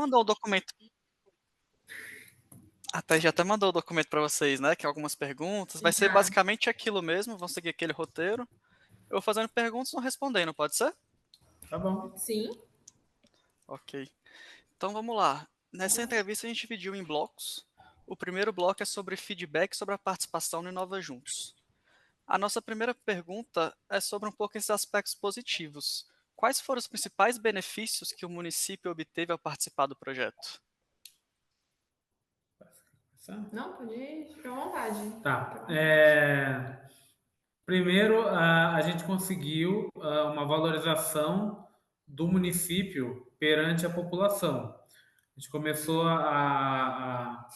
mandou o documento. Já até mandou o documento para vocês, né? Que é algumas perguntas. Vai ser Já. basicamente aquilo mesmo, vão seguir aquele roteiro. Eu vou fazendo perguntas e não respondendo, pode ser? Tá bom. Sim. Ok. Então vamos lá. Nessa entrevista a gente dividiu em blocos. O primeiro bloco é sobre feedback sobre a participação no Inova Juntos. A nossa primeira pergunta é sobre um pouco esses aspectos positivos. Quais foram os principais benefícios que o município obteve ao participar do projeto? Não, pode ir, fica à vontade. Tá. Primeiro, a gente conseguiu uma valorização do município perante a população. A gente começou a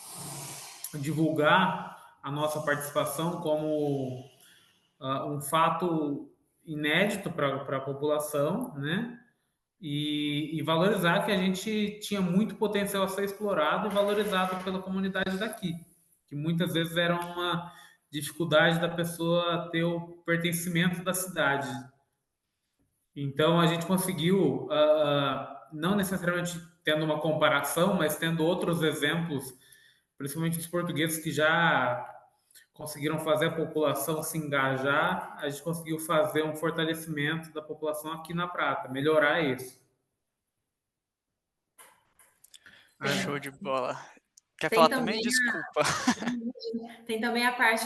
divulgar a nossa participação como um fato inédito para a população, né? E valorizar que a gente tinha muito potencial a ser explorado e valorizado pela comunidade daqui, que muitas vezes era uma dificuldade da pessoa ter o pertencimento da cidade. Então a gente conseguiu, não necessariamente tendo uma comparação, mas tendo outros exemplos, principalmente os portugueses que já conseguiram fazer a população se engajar, a gente conseguiu fazer um fortalecimento da população aqui na Prata, melhorar isso. Show de bola. Quer Tem falar também? também Desculpa. Tem também a parte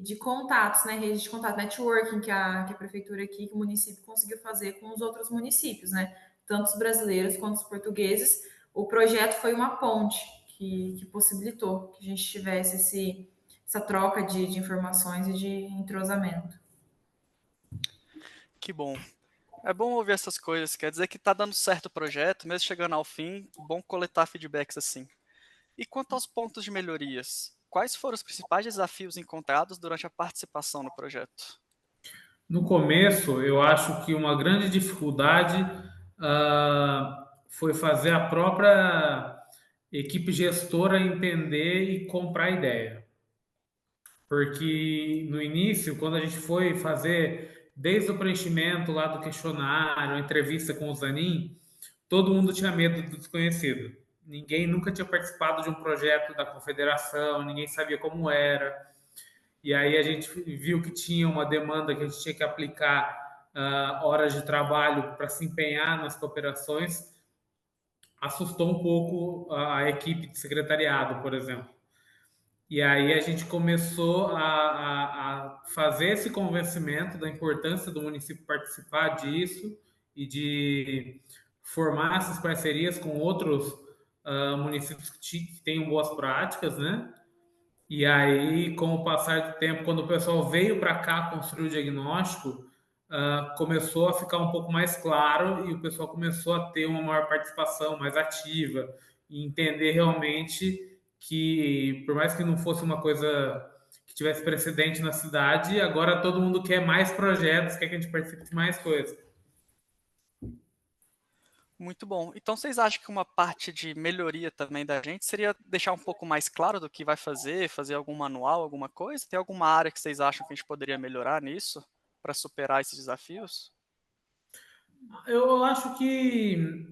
de contatos, né? Rede de contato, networking que a prefeitura aqui, que o município conseguiu fazer com os outros municípios, né? Tanto os brasileiros quanto os portugueses. O projeto foi uma ponte que possibilitou que a gente tivesse essa troca de informações e de entrosamento. Que bom. É bom ouvir essas coisas, quer dizer que está dando certo o projeto, mesmo chegando ao fim, bom coletar feedbacks assim. E quanto aos pontos de melhorias, quais foram os principais desafios encontrados durante a participação no projeto? No começo, eu acho que uma grande dificuldade foi fazer a própria equipe gestora entender e comprar a ideia. Porque no início, quando a gente foi fazer desde o preenchimento lá do questionário, a entrevista com o Zanin, todo mundo tinha medo do desconhecido. Ninguém nunca tinha participado de um projeto da confederação, ninguém sabia como era. E aí a gente viu que tinha uma demanda que a gente tinha que aplicar horas de trabalho para se empenhar nas cooperações. Assustou um pouco a equipe de secretariado, por exemplo. E aí a gente começou a fazer esse convencimento da importância do município participar disso e de formar essas parcerias com outros municípios que tenham boas práticas, né? E aí, com o passar do tempo, quando o pessoal veio para cá construir o diagnóstico, começou a ficar um pouco mais claro e o pessoal começou a ter uma maior participação, mais ativa, e entender realmente que, por mais que não fosse uma coisa que tivesse precedente na cidade, agora todo mundo quer mais projetos, quer que a gente participe de mais coisas. Muito bom. Então vocês acham que uma parte de melhoria também da gente seria deixar um pouco mais claro do que vai fazer algum manual, alguma coisa? Tem alguma área que vocês acham que a gente poderia melhorar nisso para superar esses desafios? Eu acho que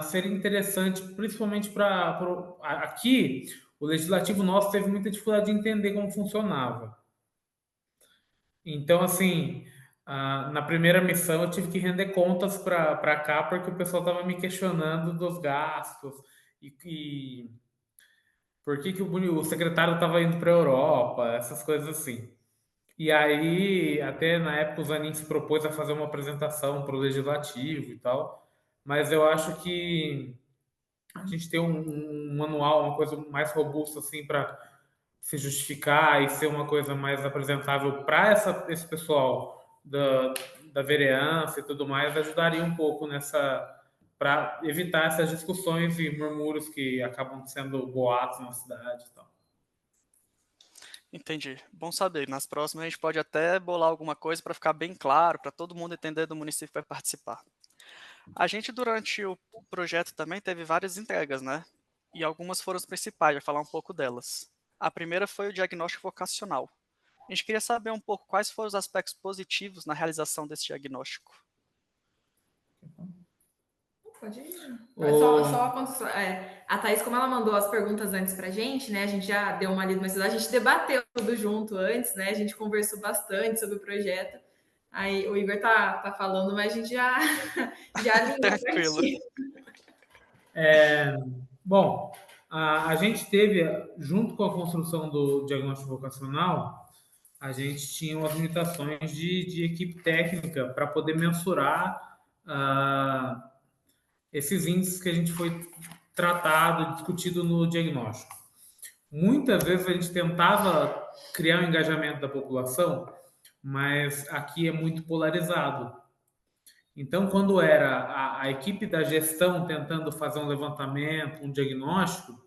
seria interessante, principalmente para aqui, o legislativo nosso teve muita dificuldade de entender como funcionava. Então, assim, na primeira missão eu tive que render contas para cá porque o pessoal estava me questionando dos gastos e por que o secretário estava indo para a Europa, essas coisas assim. E aí, até na época, o Zanin se propôs a fazer uma apresentação para o legislativo e tal, mas eu acho que a gente tem um manual, uma coisa mais robusta assim para se justificar e ser uma coisa mais apresentável para esse pessoal da vereança e tudo mais, ajudaria um pouco nessa para evitar essas discussões e murmúrios que acabam sendo boatos na cidade e tal. Entendi. Bom saber. Nas próximas a gente pode até bolar alguma coisa para ficar bem claro, para todo mundo entender do município que vai participar. A gente, durante o projeto, também teve várias entregas, né? E algumas foram as principais, vou falar um pouco delas. A primeira foi o diagnóstico vocacional. A gente queria saber um pouco quais foram os aspectos positivos na realização desse diagnóstico. Pode ir. O- A Thaís, como ela mandou as perguntas antes pra gente, né? A gente já deu uma lida, mas a gente debateu tudo junto antes, né? A gente conversou bastante sobre o projeto. Aí o Igor tá falando, mas a gente já alinhou Tranquilo. certinho. Bom, a gente teve, junto com a construção do diagnóstico vocacional, a gente tinha umas limitações de equipe técnica para poder mensurar esses índices que a gente foi tratado e discutido no diagnóstico. Muitas vezes a gente tentava criar um engajamento da população, mas aqui é muito polarizado. Então, quando era a equipe da gestão tentando fazer um levantamento, um diagnóstico,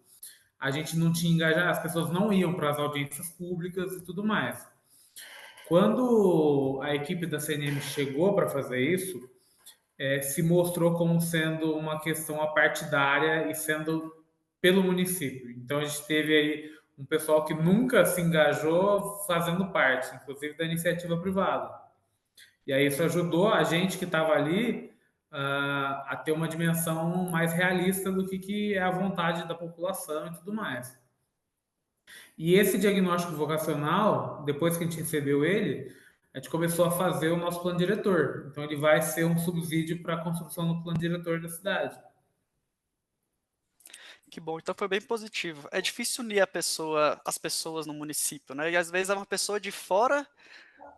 a gente não tinha engajado, as pessoas não iam para as audiências públicas e tudo mais. Quando a equipe da CNM chegou para fazer isso, se mostrou como sendo uma questão apartidária e sendo pelo município. Então, a gente teve aí um pessoal que nunca se engajou fazendo parte, inclusive da iniciativa privada. E aí isso ajudou a gente que estava ali a ter uma dimensão mais realista do que é a vontade da população e tudo mais. E esse diagnóstico vocacional, depois que a gente recebeu ele, a gente começou a fazer o nosso plano diretor. Então ele vai ser um subsídio para a construção do plano diretor da cidade. Que bom, então foi bem positivo. É difícil unir as pessoas no município, né? E às vezes uma pessoa de fora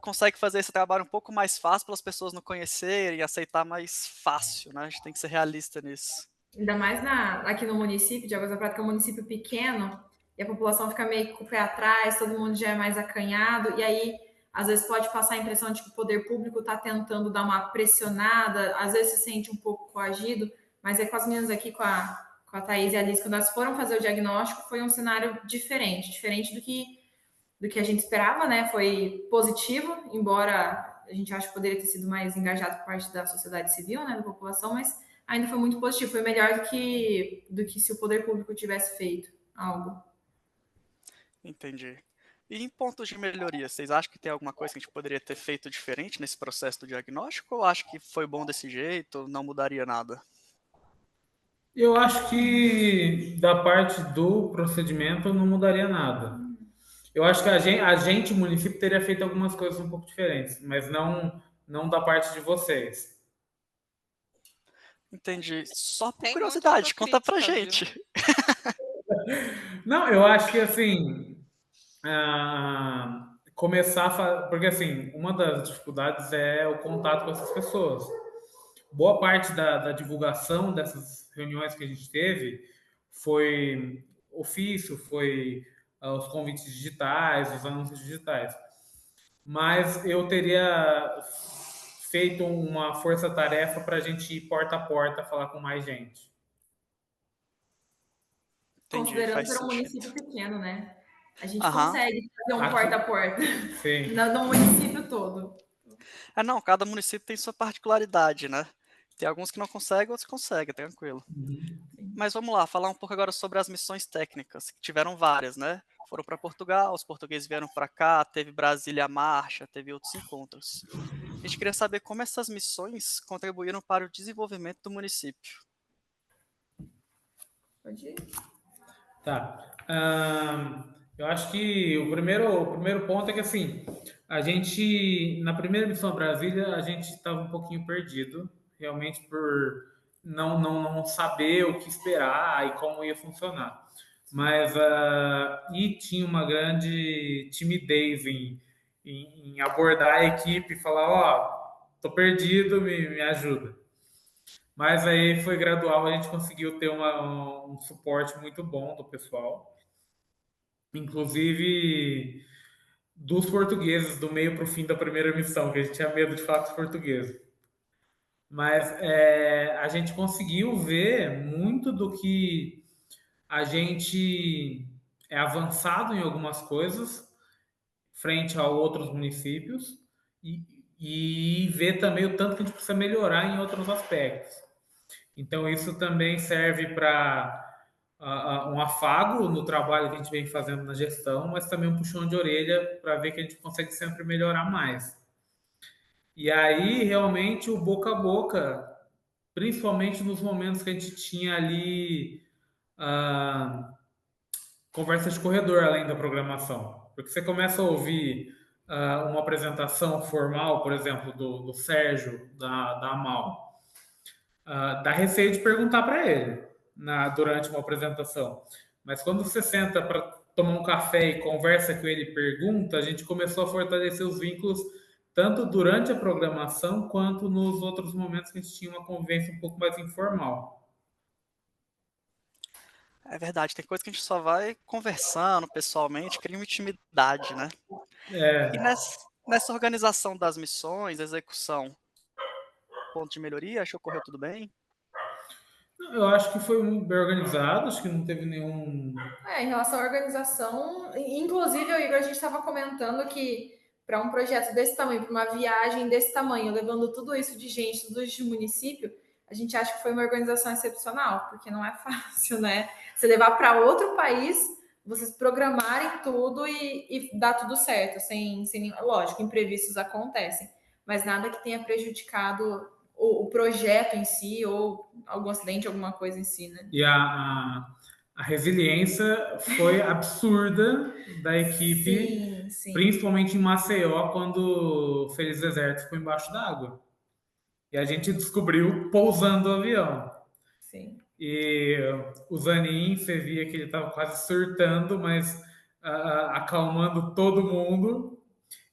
consegue fazer esse trabalho um pouco mais fácil para as pessoas não conhecerem e aceitar mais fácil, né? A gente tem que ser realista nisso. Ainda mais aqui no município de Águas da Prata, que é um município pequeno, e a população fica meio que com o pé atrás, todo mundo já é mais acanhado, e aí às vezes pode passar a impressão de que o poder público está tentando dar uma pressionada, às vezes se sente um pouco coagido, mas é com as meninas aqui, com a Thaís e a Alice, quando elas foram fazer o diagnóstico, foi um cenário diferente do que a gente esperava, né? Foi positivo, embora a gente ache que poderia ter sido mais engajado por parte da sociedade civil, né, da população, mas ainda foi muito positivo, foi melhor do que se o poder público tivesse feito algo. Entendi. E em pontos de melhoria, vocês acham que tem alguma coisa que a gente poderia ter feito diferente nesse processo do diagnóstico ou acho que foi bom desse jeito, não mudaria nada? Eu acho que da parte do procedimento não mudaria nada. Eu acho que o município, teria feito algumas coisas um pouco diferentes, mas não da parte de vocês. Entendi. Só por Tem muita curiosidade, conta pra autocrítica, viu? gente. Não, eu acho que assim, porque assim, uma das dificuldades é o contato com essas pessoas. Boa parte da divulgação dessas reuniões que a gente teve foi ofício, foi os convites digitais, os anúncios digitais. Mas eu teria feito uma força-tarefa para a gente ir porta a porta falar com mais gente. Entendi, Considerando faz ser um sentido. município pequeno, né? A gente Aham. consegue fazer um Aqui- porta a porta Sim. no município todo. Não, cada município tem sua particularidade, né? Tem alguns que não conseguem, outros conseguem, tranquilo. Mas vamos lá, falar um pouco agora sobre as missões técnicas, que tiveram várias, né? Foram para Portugal, os portugueses vieram para cá, teve Brasília Marcha, teve outros encontros. A gente queria saber como essas missões contribuíram para o desenvolvimento do município. Pode ir. Tá. Eu acho que o primeiro ponto é que, assim, a gente, na primeira missão a Brasília, a gente estava um pouquinho perdido, realmente por não saber o que esperar e como ia funcionar. Mas, e tinha uma grande timidez em abordar a equipe e falar, ó, tô perdido, me ajuda. Mas aí foi gradual, a gente conseguiu ter um suporte muito bom do pessoal, inclusive dos portugueses, do meio para o fim da primeira missão, que a gente tinha medo de falar com os portugueses. Mas a gente conseguiu ver muito do que a gente é avançado em algumas coisas frente a outros municípios e ver também o tanto que a gente precisa melhorar em outros aspectos. Então, isso também serve para um afago no trabalho que a gente vem fazendo na gestão, mas também um puxão de orelha para ver que a gente consegue sempre melhorar mais. E aí, realmente, o boca a boca principalmente nos momentos que a gente tinha ali conversa de corredor além da programação. Porque você começa a ouvir uma apresentação formal, por exemplo, do Sérgio, da Amal, dá receio de perguntar para ele durante uma apresentação. Mas quando você senta para tomar um café e conversa com ele e pergunta, a gente começou a fortalecer os vínculos tanto durante a programação quanto nos outros momentos que a gente tinha uma convivência um pouco mais informal. É verdade, tem coisa que a gente só vai conversando pessoalmente, cria uma intimidade, né? E nessa organização das missões, execução, ponto de melhoria, achou que ocorreu tudo bem? Eu acho que foi bem organizado, acho que não teve nenhum. Em relação à organização, inclusive, Igor, a gente estava comentando que para um projeto desse tamanho, para uma viagem desse tamanho, levando tudo isso de gente, tudo isso de município, a gente acha que foi uma organização excepcional, porque não é fácil, né? Você levar para outro país, vocês programarem tudo e dar tudo certo, sem lógico, imprevistos acontecem, mas nada que tenha prejudicado o projeto em si ou algum acidente, alguma coisa em si, né? E a resiliência foi absurda da equipe, Sim. principalmente em Maceió, quando o Feliz Deserto ficou embaixo d'água. E a gente descobriu pousando o avião. Sim. E o Zanin, você via que ele estava quase surtando, mas acalmando todo mundo.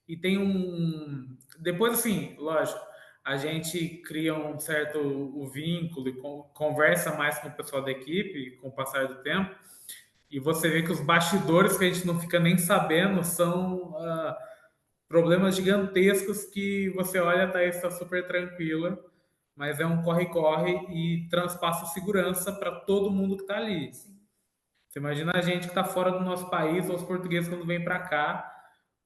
E tem depois, assim, lógico, a gente cria um certo vínculo e conversa mais com o pessoal da equipe com o passar do tempo. E você vê que os bastidores que a gente não fica nem sabendo são problemas gigantescos que você olha, a Thaís está super tranquila, mas é um corre-corre e transpassa segurança para todo mundo que está ali. Sim. Você imagina a gente que está fora do nosso país, ou os portugueses quando vêm para cá,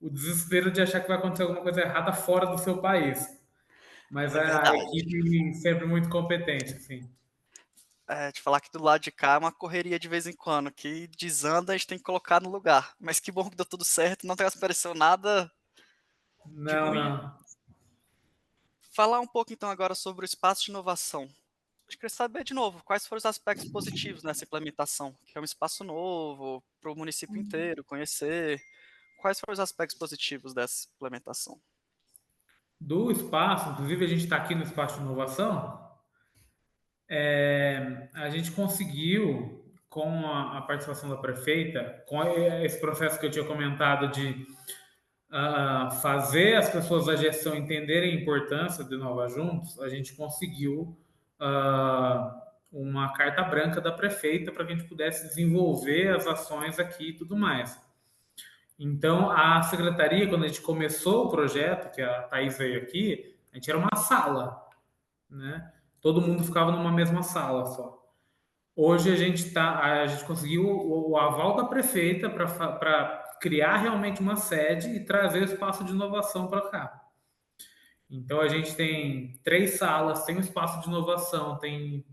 o desespero de achar que vai acontecer alguma coisa errada fora do seu país. Mas É a verdade. equipe sempre muito competente, assim. Te falar que do lado de cá é uma correria de vez em quando, que desanda, a gente tem que colocar no lugar. Mas que bom que deu tudo certo, não apareceu nada de Não, ruim. não. Falar um pouco então agora sobre o espaço de inovação. Eu queria saber de novo, quais foram os aspectos positivos nessa implementação? Que é um espaço novo para o município inteiro conhecer. Quais foram os aspectos positivos dessa implementação? Do espaço, inclusive a gente está aqui no espaço de inovação, a gente conseguiu, com a participação da prefeita, com esse processo que eu tinha comentado de fazer as pessoas da gestão entenderem a importância de Nova Juntos, a gente conseguiu uma carta branca da prefeita para que a gente pudesse desenvolver as ações aqui e tudo mais. Então, a secretaria, quando a gente começou o projeto, que a Thaís veio aqui, a gente era uma sala, né? Todo mundo ficava numa mesma sala só. Hoje a gente conseguiu o aval da prefeita para criar realmente uma sede e trazer o espaço de inovação para cá. Então a gente tem 3 salas, tem um espaço de inovação, tem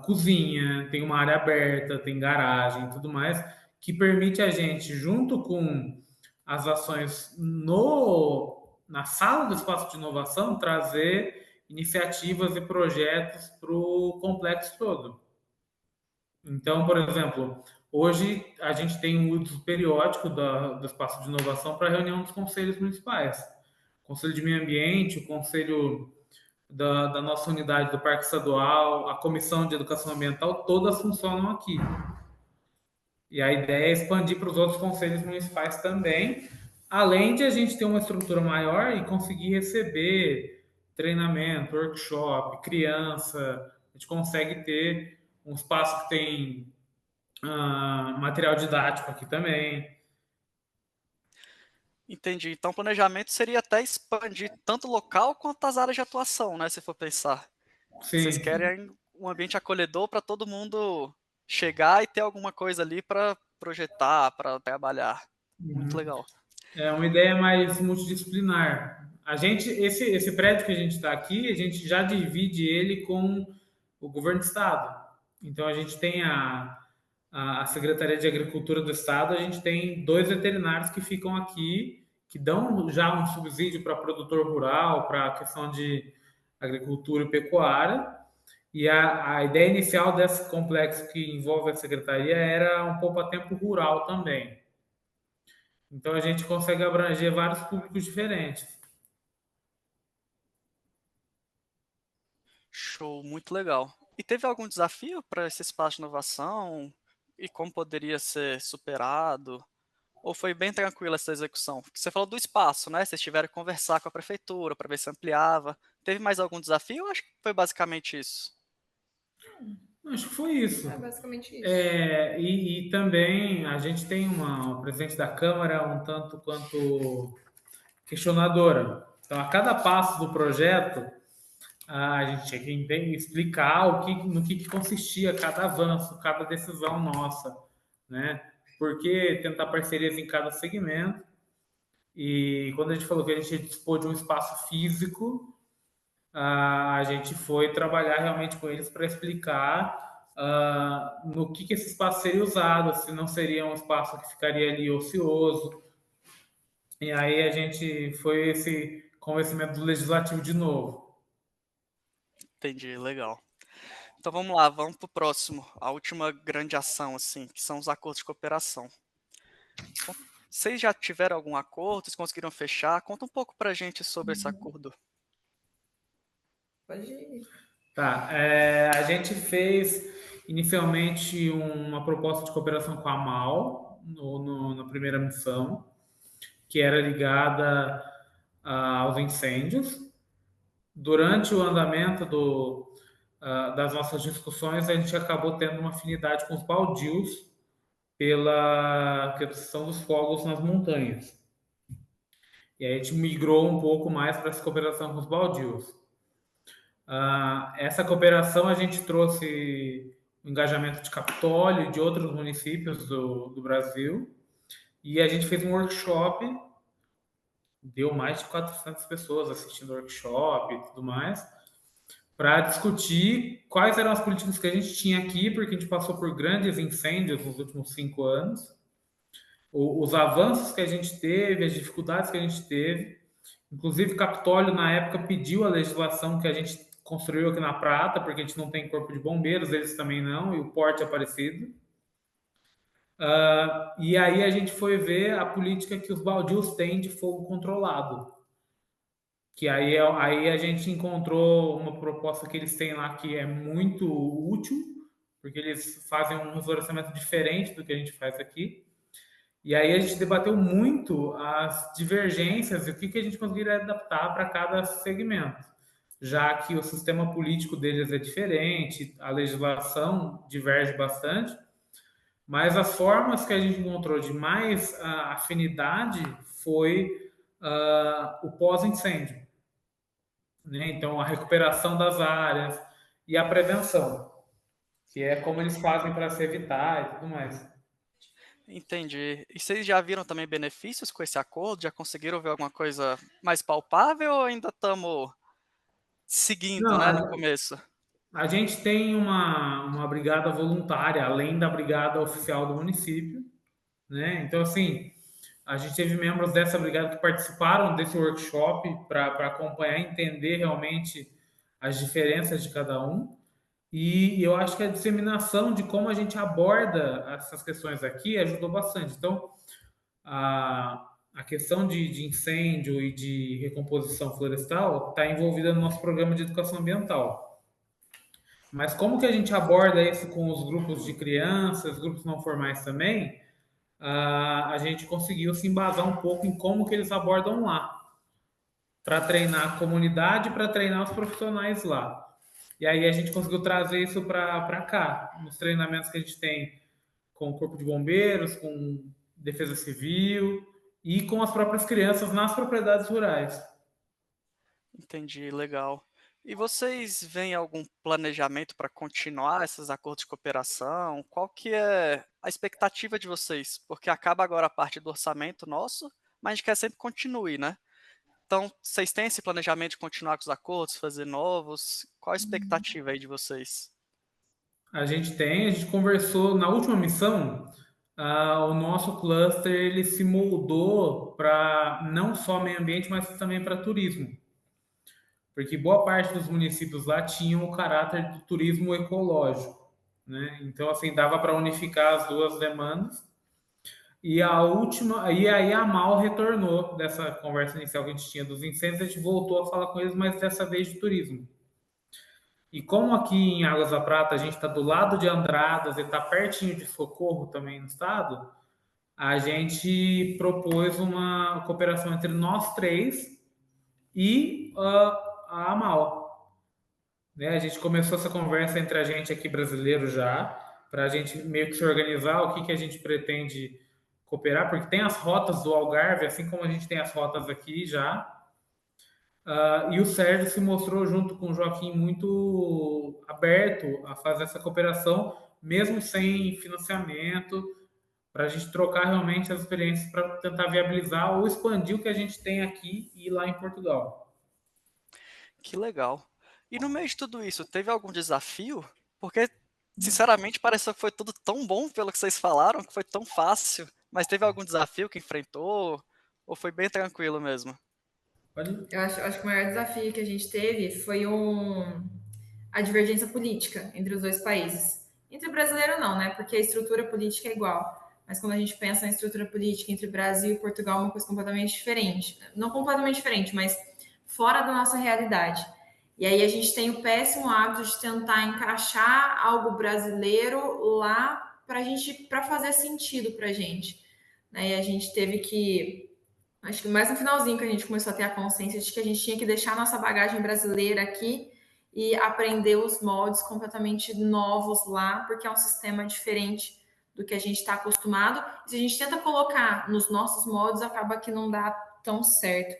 cozinha, tem uma área aberta, tem garagem e tudo mais, que permite a gente, junto com as ações na sala do espaço de inovação, trazer iniciativas e projetos para o complexo todo. Então, por exemplo, hoje a gente tem um uso periódico do espaço de inovação para a reunião dos conselhos municipais. O Conselho de Meio Ambiente, o Conselho da nossa unidade do Parque Estadual, a Comissão de Educação Ambiental, todas funcionam aqui. E a ideia é expandir para os outros conselhos municipais também, além de a gente ter uma estrutura maior e conseguir receber treinamento, workshop, criança. A gente consegue ter um espaço que tem material didático aqui também. Entendi. Então, o planejamento seria até expandir tanto o local quanto as áreas de atuação, né? Se for pensar. Vocês Sim. querem um ambiente acolhedor para todo mundo chegar e ter alguma coisa ali para projetar, para trabalhar. Muito legal. É uma ideia mais multidisciplinar. Esse prédio que a gente está aqui, a gente já divide ele com o governo do estado. Então a gente tem a Secretaria de Agricultura do estado, a gente tem 2 veterinários que ficam aqui, que dão já um subsídio para produtor rural, para a questão de agricultura e pecuária. E a ideia inicial desse complexo que envolve a secretaria era um poupa-tempo rural também. Então a gente consegue abranger vários públicos diferentes. Show, muito legal. E teve algum desafio para esse espaço de inovação e como poderia ser superado? Ou foi bem tranquila essa execução? Porque você falou do espaço, né? Vocês tiveram que conversar com a prefeitura para ver se ampliava. Teve mais algum desafio? Eu acho que foi basicamente isso. Acho que foi isso. É basicamente isso. E também a gente tem uma presidente da Câmara um tanto quanto questionadora. Então, a cada passo do projeto, a gente tinha que explicar no que consistia cada avanço, cada decisão nossa, né? Por que tentar parcerias em cada segmento. E quando a gente falou que a gente dispôs de um espaço físico, a gente foi trabalhar realmente com eles para explicar no que esse espaço seria usado, se não seria um espaço que ficaria ali ocioso. E aí a gente foi esse convencimento do legislativo de novo. Entendi, legal. Então vamos lá, vamos para o próximo. A última grande ação, assim, que são os acordos de cooperação. Vocês já tiveram algum acordo? Vocês conseguiram fechar? Conta um pouco para a gente sobre esse acordo. Pode ir. Tá, a gente fez inicialmente uma proposta de cooperação com a MAL na primeira missão, que era ligada aos incêndios. Durante o andamento das nossas discussões, a gente acabou tendo uma afinidade com os baldios pela questão dos fogos nas montanhas. E aí a gente migrou um pouco mais para essa cooperação com os baldios. Essa cooperação a gente trouxe o engajamento de Capitólio e de outros municípios do Brasil. E a gente fez um workshop, deu mais de 400 pessoas assistindo o workshop e tudo mais, para discutir quais eram as políticas que a gente tinha aqui, porque a gente passou por grandes incêndios nos últimos 5 anos, os avanços que a gente teve, as dificuldades que a gente teve. Inclusive, o Capitólio, na época, pediu a legislação que a gente construiu aqui na Prata, porque a gente não tem corpo de bombeiros, eles também não, e o porte é parecido. E aí a gente foi ver a política que os baldios têm de fogo controlado. Que aí a gente encontrou uma proposta que eles têm lá que é muito útil, porque eles fazem um reflorestamento diferente do que a gente faz aqui. E aí a gente debateu muito as divergências e o que a gente conseguiria adaptar para cada segmento, já que o sistema político deles é diferente, a legislação diverge bastante, mas as formas que a gente encontrou de mais afinidade foi o pós-incêndio, né? Então, a recuperação das áreas e a prevenção, que é como eles fazem para se evitar e tudo mais. Entendi. E vocês já viram também benefícios com esse acordo? Já conseguiram ver alguma coisa mais palpável ou ainda estamos seguindo, Não, né, no começo? a gente tem uma brigada voluntária, além da brigada oficial do município, né? Então, assim, a gente teve membros dessa brigada que participaram desse workshop para acompanhar e entender realmente as diferenças de cada um. E eu acho que a disseminação de como a gente aborda essas questões aqui ajudou bastante. Então, a questão de incêndio e de recomposição florestal está envolvida no nosso programa de educação ambiental. Mas como que a gente aborda isso com os grupos de crianças, grupos não formais também, a gente conseguiu se embasar um pouco em como que eles abordam lá, para treinar a comunidade, para treinar os profissionais lá. E aí a gente conseguiu trazer isso para cá, nos treinamentos que a gente tem com o Corpo de Bombeiros, com Defesa Civil e com as próprias crianças nas propriedades rurais. Entendi, legal. E vocês veem algum planejamento para continuar esses acordos de cooperação? Qual que é a expectativa de vocês? Porque acaba agora a parte do orçamento nosso, mas a gente quer sempre que continue, né? Então, vocês têm esse planejamento de continuar com os acordos, fazer novos? Qual a expectativa aí de vocês? A gente conversou na última missão, o nosso cluster ele se moldou para não só meio ambiente, mas também para turismo. porque boa parte dos municípios lá tinham o caráter do turismo ecológico, né? Então, assim, dava para unificar as duas demandas. E a última, e aí a Mal retornou dessa conversa inicial que a gente tinha dos incêndios, a gente voltou a falar com eles, mas dessa vez de turismo. E como aqui em Águas da Prata a gente está do lado de Andradas e está pertinho de Socorro também no estado, a gente propôs uma cooperação entre nós três e a Amal. Né? A gente começou essa conversa entre a gente aqui brasileiro já, para a gente meio que se organizar o que, que a gente pretende cooperar, porque tem as rotas do Algarve, assim como a gente tem as rotas aqui já. E o Sérgio se mostrou, junto com o Joaquim, muito aberto a fazer essa cooperação, mesmo sem financiamento, para a gente trocar realmente as experiências para tentar viabilizar ou expandir o que a gente tem aqui e lá em Portugal. Que legal. E no meio de tudo isso, teve algum desafio? Porque, sinceramente, parece que foi tudo tão bom pelo que vocês falaram, que foi tão fácil. Mas teve algum desafio que enfrentou? Ou foi bem tranquilo mesmo? Pode? Eu acho que o maior desafio que a gente teve foi a divergência política entre os dois países. Entre o brasileiro não, né? Porque a estrutura política é igual. Mas quando a gente pensa na estrutura política entre Brasil e Portugal, é uma coisa completamente diferente. Não completamente diferente, mas fora da nossa realidade. E aí a gente tem o péssimo hábito de tentar encaixar algo brasileiro lá para fazer sentido para a gente. Né? E a gente teve que, acho que mais no finalzinho que a gente começou a ter a consciência de que a gente tinha que deixar a nossa bagagem brasileira aqui e aprender os moldes completamente novos lá, porque é um sistema diferente do que a gente está acostumado. E se a gente tenta colocar nos nossos moldes, acaba que não dá tão certo.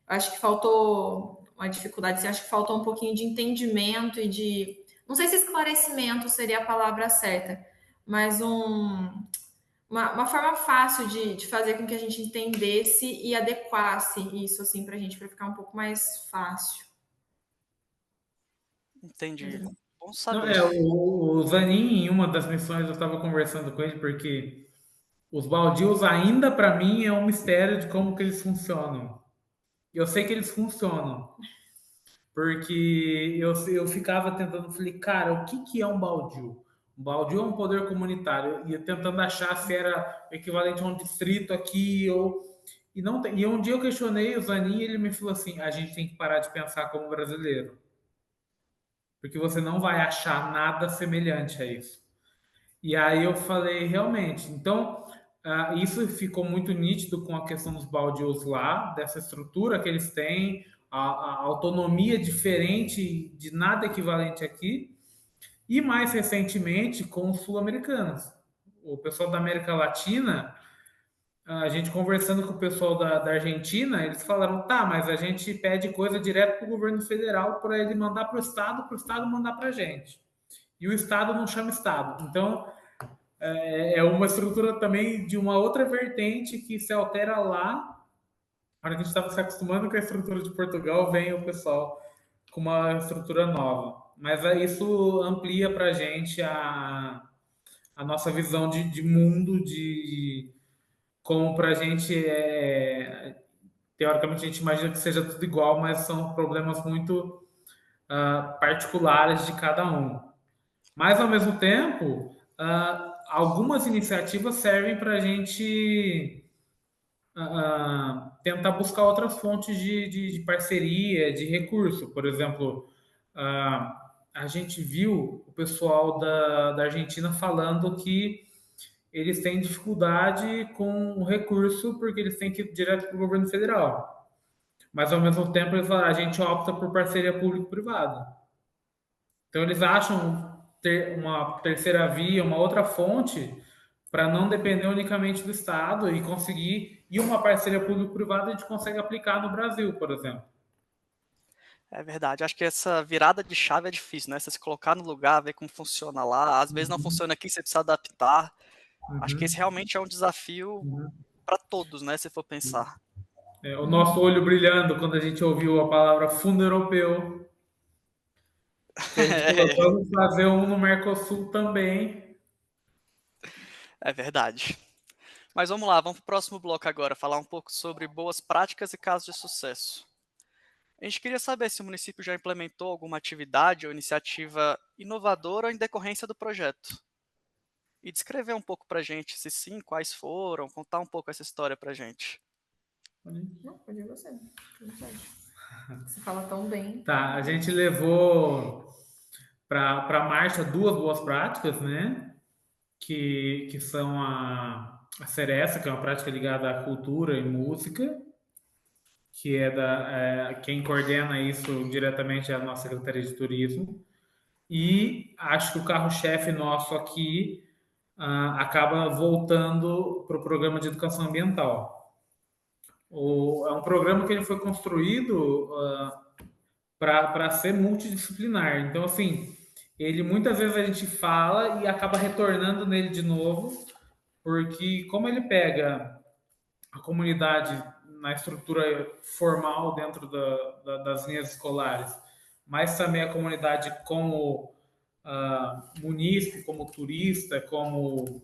Acho que faltou uma dificuldade, assim, acho que faltou um pouquinho de entendimento e de. Não sei se esclarecimento seria a palavra certa, mas uma forma fácil de fazer com que a gente entendesse e adequasse isso assim para a gente, para ficar um pouco mais fácil. Entendi. Bom Não, saber. o Zanin, em uma das missões, eu estava conversando com ele, porque os baldios ainda, para mim, é um mistério de como que eles funcionam. Eu sei que eles funcionam, porque eu ficava tentando, falei, cara, o que, que é um baldio? Um baldio é um poder comunitário, e eu tentando achar se era equivalente a um distrito aqui, e não tem. E um dia eu questionei o Zanin, e ele me falou assim, a gente tem que parar de pensar como brasileiro, porque você não vai achar nada semelhante a isso. E aí eu falei, realmente, então isso ficou muito nítido com a questão dos baldios lá, dessa estrutura que eles têm, a autonomia diferente, de nada equivalente aqui, e mais recentemente com os sul-americanos. O pessoal da América Latina, a gente conversando com o pessoal da Argentina, eles falaram, tá, mas a gente pede coisa direto para o governo federal para ele mandar para o Estado mandar para a gente. E o Estado não chama Estado. Então, é uma estrutura também de uma outra vertente que se altera lá. Na hora que a gente estava se acostumando com a estrutura de Portugal, vem o pessoal com uma estrutura nova. Mas isso amplia para a gente a nossa visão de mundo, de como para a gente teoricamente a gente imagina que seja tudo igual, mas são problemas muito particulares de cada um. Mas, ao mesmo tempo, algumas iniciativas servem para a gente tentar buscar outras fontes de parceria, de recurso. Por exemplo, a gente viu o pessoal da Argentina falando que eles têm dificuldade com o recurso porque eles têm que ir direto para o governo federal. Mas, ao mesmo tempo, eles falaram, a gente opta por parceria público-privada. Então, eles acham ter uma terceira via, uma outra fonte, para não depender unicamente do Estado e conseguir. E uma parceria público-privada a gente consegue aplicar no Brasil, por exemplo. É verdade. Acho que essa virada de chave é difícil, né? Você se colocar no lugar, ver como funciona lá. Às vezes não funciona aqui, você precisa adaptar. Acho que esse Uhum, realmente é um desafio uhum. para todos, né? Se for pensar. O nosso olho brilhando quando a gente ouviu a palavra fundo europeu, que a gente falou, vamos fazer um no Mercosul também. É verdade. Mas vamos lá, vamos para o próximo bloco agora, falar um pouco sobre boas práticas e casos de sucesso. A gente queria saber se o município já implementou alguma atividade ou iniciativa inovadora em decorrência do projeto. E descrever um pouco para a gente, se sim, quais foram, contar um pouco essa história para a gente. Não, pode ir você. Você fala tão bem. Tá, a gente levou para a marcha duas boas práticas, né? Que são a Seresta, que é uma prática ligada à cultura e música, que quem coordena isso diretamente é a nossa Secretaria de Turismo. E acho que o carro-chefe nosso aqui acaba voltando para o programa de educação ambiental. É um programa que ele foi construído para ser multidisciplinar. Então, assim, ele muitas vezes a gente fala e acaba retornando nele de novo, porque como ele pega a comunidade na estrutura formal dentro das linhas escolares, mas também a comunidade como munícipe, como turista, como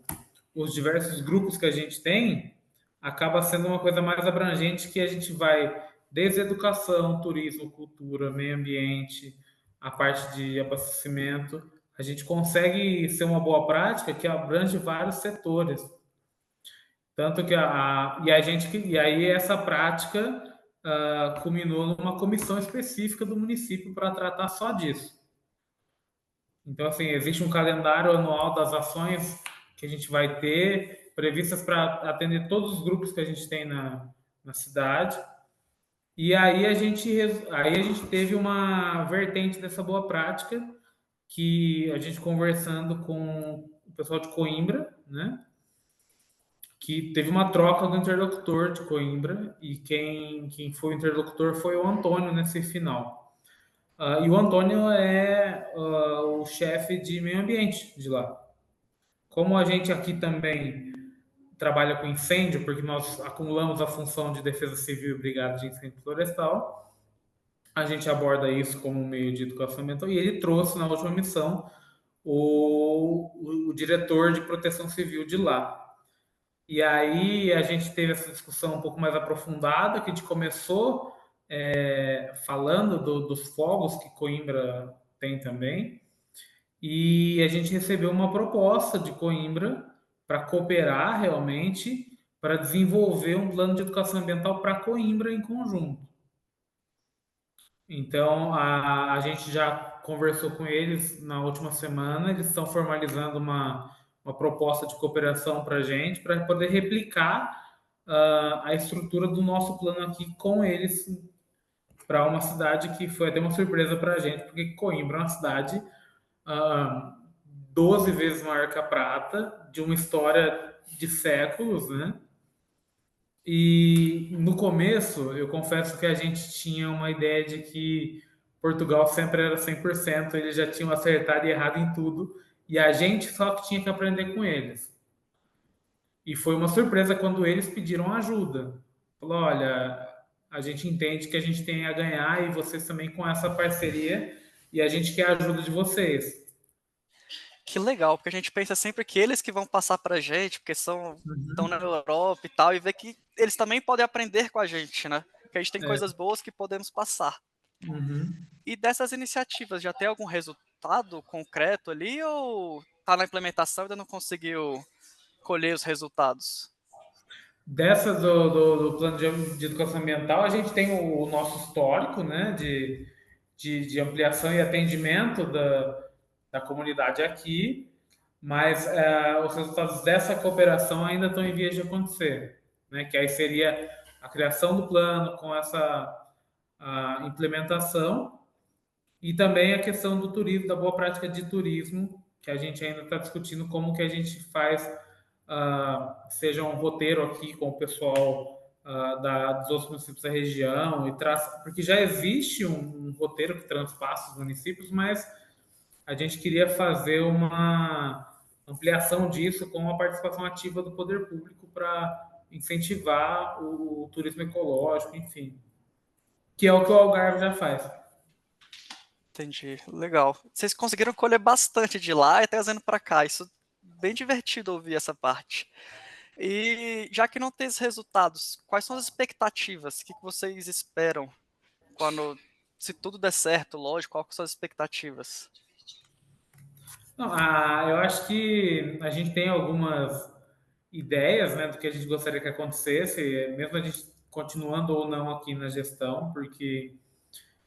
os diversos grupos que a gente tem, acaba sendo uma coisa mais abrangente que a gente vai desde educação, turismo, cultura, meio ambiente, a parte de abastecimento, a gente consegue ser uma boa prática que abrange vários setores. Tanto que e aí essa prática culminou numa comissão específica do município para tratar só disso. Então, assim, existe um calendário anual das ações que a gente vai ter previstas para atender todos os grupos que a gente tem na cidade. E aí a gente teve uma vertente dessa boa prática que a gente conversando com o pessoal de Coimbra, né? Que teve uma troca do interlocutor de Coimbra e quem foi o interlocutor foi o Antônio nesse final. E o Antônio é o chefe de meio ambiente de lá. Como a gente aqui também trabalha com incêndio, porque nós acumulamos a função de defesa civil e brigada de incêndio florestal, a gente aborda isso como meio de educação ambiental e ele trouxe na última missão o diretor de proteção civil de lá. E aí a gente teve essa discussão um pouco mais aprofundada, que a gente começou falando dos fogos que Coimbra tem também, e a gente recebeu uma proposta de Coimbra para cooperar realmente, para desenvolver um plano de educação ambiental para Coimbra em conjunto. Então, a gente já conversou com eles na última semana, eles estão formalizando uma proposta de cooperação para a gente, para poder replicar a estrutura do nosso plano aqui com eles, para uma cidade que foi até uma surpresa para a gente, porque Coimbra é uma cidade 12 vezes maior que a Prata, de uma história de séculos, né? E no começo, eu confesso que a gente tinha uma ideia de que Portugal sempre era 100%, eles já tinham acertado e errado em tudo, e a gente só que tinha que aprender com eles. E foi uma surpresa quando eles pediram ajuda. Falou, olha, a gente entende que a gente tem a ganhar e vocês também com essa parceria, e a gente quer a ajuda de vocês. Que legal, porque a gente pensa sempre que eles que vão passar para a gente, porque estão na Europa e tal, e ver que eles também podem aprender com a gente, né? Que a gente tem coisas boas que podemos passar. E dessas iniciativas, já tem algum resultado concreto ali ou está na implementação e ainda não conseguiu colher os resultados? Dessas do plano de educação ambiental, a gente tem o nosso histórico, né, de ampliação e atendimento da comunidade aqui, mas os resultados dessa cooperação ainda estão em vias de acontecer, né, que aí seria a criação do plano com essa implementação e também a questão do turismo, da boa prática de turismo, que a gente ainda está discutindo como que a gente faz, seja um roteiro aqui com o pessoal dos outros municípios da região, porque já existe um roteiro que transpassa os municípios, mas a gente queria fazer uma ampliação disso com a participação ativa do poder público para incentivar o turismo ecológico, enfim, que é o que o Algarve já faz. Entendi, legal. Vocês conseguiram colher bastante de lá e trazendo para cá. Isso é bem divertido ouvir essa parte. E já que não tem os resultados, quais são as expectativas? O que vocês esperam quando se tudo der certo, lógico, qual que são as expectativas? Não, eu acho que a gente tem algumas ideias, né, do que a gente gostaria que acontecesse, mesmo a gente continuando ou não aqui na gestão, porque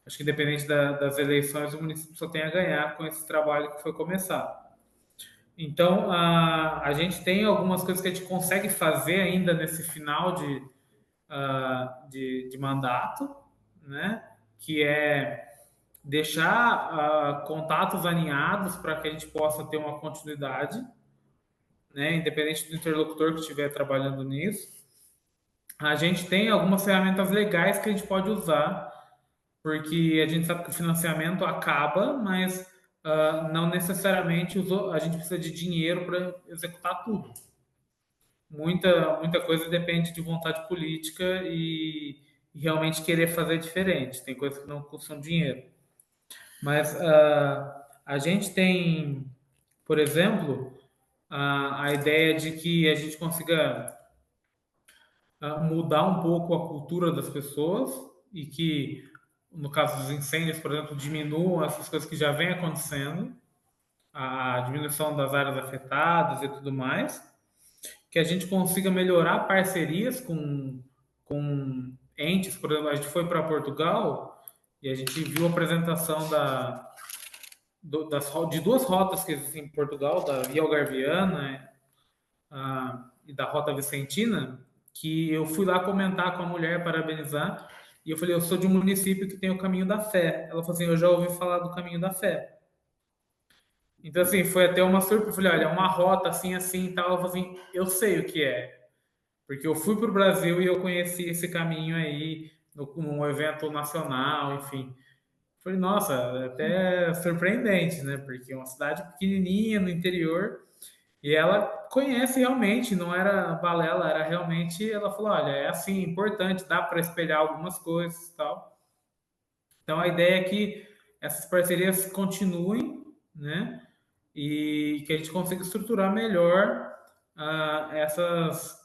acho que independente das eleições, o município só tem a ganhar com esse trabalho que foi começado. Então, a gente tem algumas coisas que a gente consegue fazer ainda nesse final de mandato, né? Que é deixar contatos alinhados para que a gente possa ter uma continuidade, né? Independente do interlocutor que estiver trabalhando nisso. A gente tem algumas ferramentas legais que a gente pode usar, porque a gente sabe que o financiamento acaba, mas não necessariamente a gente precisa de dinheiro para executar tudo. Muita coisa depende de vontade política e realmente querer fazer diferente. Tem coisas que não custam dinheiro. Mas a gente tem, por exemplo, a ideia de que a gente consiga mudar um pouco a cultura das pessoas e que, no caso dos incêndios, por exemplo, diminuam essas coisas que já vem acontecendo, a diminuição das áreas afetadas e tudo mais, que a gente consiga melhorar parcerias com entes. Por exemplo, a gente foi para Portugal e a gente viu a apresentação de duas rotas que existem em Portugal, da Via Algarviana e da Rota Vicentina, que eu fui lá comentar com a mulher, parabenizar, e eu falei, eu sou de um município que tem o Caminho da Fé. Ela falou assim, eu já ouvi falar do Caminho da Fé. Então, assim, foi até uma surpresa. Eu falei, olha, é uma rota assim, assim e tal. Ela falou assim, eu sei o que é. Porque eu fui para o Brasil e eu conheci esse caminho aí num evento nacional, enfim. Falei, nossa, é até surpreendente, né? Porque é uma cidade pequenininha no interior e ela conhece realmente, não era balela, era realmente. Ela falou, olha, é assim, importante, dá para espelhar algumas coisas e tal. Então a ideia é que essas parcerias continuem, né? E que a gente consiga estruturar melhor essas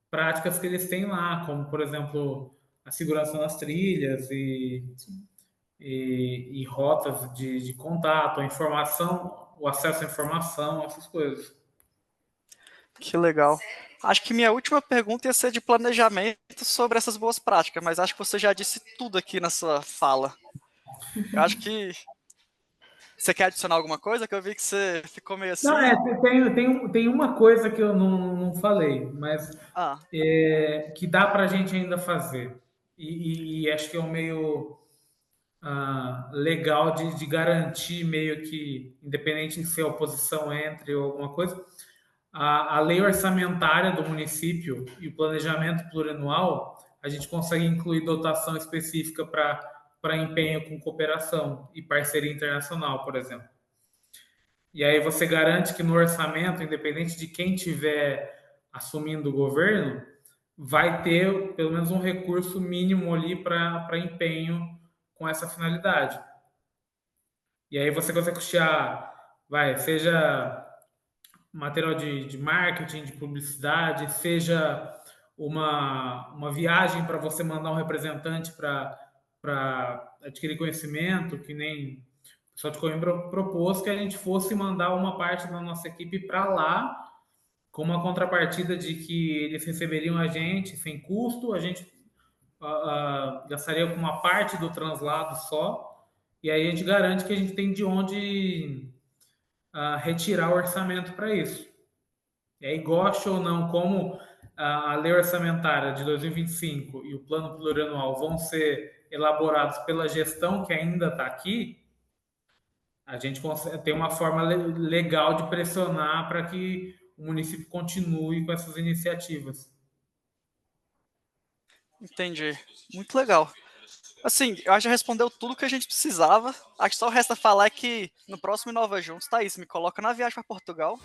práticas que eles têm lá, como, por exemplo, a segurança nas trilhas e rotas de contato, a informação, o acesso à informação, essas coisas. Que legal. Acho que minha última pergunta ia ser de planejamento sobre essas boas práticas, mas acho que você já disse tudo aqui na sua fala. Eu acho que você quer adicionar alguma coisa? Que eu vi que você ficou meio Não, assim. tem uma coisa que eu não falei, mas Ah, que dá para a gente ainda fazer. E acho que é um meio legal de garantir, meio que, independente de se a oposição entre ou alguma coisa, a lei orçamentária do município e o planejamento plurianual, a gente consegue incluir dotação específica para empenho com cooperação e parceria internacional, por exemplo. E aí você garante que no orçamento, independente de quem tiver assumindo o governo, vai ter pelo menos um recurso mínimo ali para empenho com essa finalidade. E aí você consegue custear, seja material de marketing, de publicidade, seja uma viagem para você mandar um representante para adquirir conhecimento, que nem o pessoal de Coimbra propôs que a gente fosse mandar uma parte da nossa equipe para lá, com uma contrapartida de que eles receberiam a gente sem custo, a gente gastaria com uma parte do translado só, e aí a gente garante que a gente tem de onde retirar o orçamento para isso. E aí, goste ou não, como a lei orçamentária de 2025 e o plano plurianual vão ser elaborados pela gestão que ainda está aqui, a gente tem uma forma legal de pressionar para que o município continue com essas iniciativas. entendi. Muito legal. Assim, eu acho que já respondeu tudo que a gente precisava. Acho que só resta falar que no próximo Inova Juntos, Thaís, me coloca na viagem para Portugal.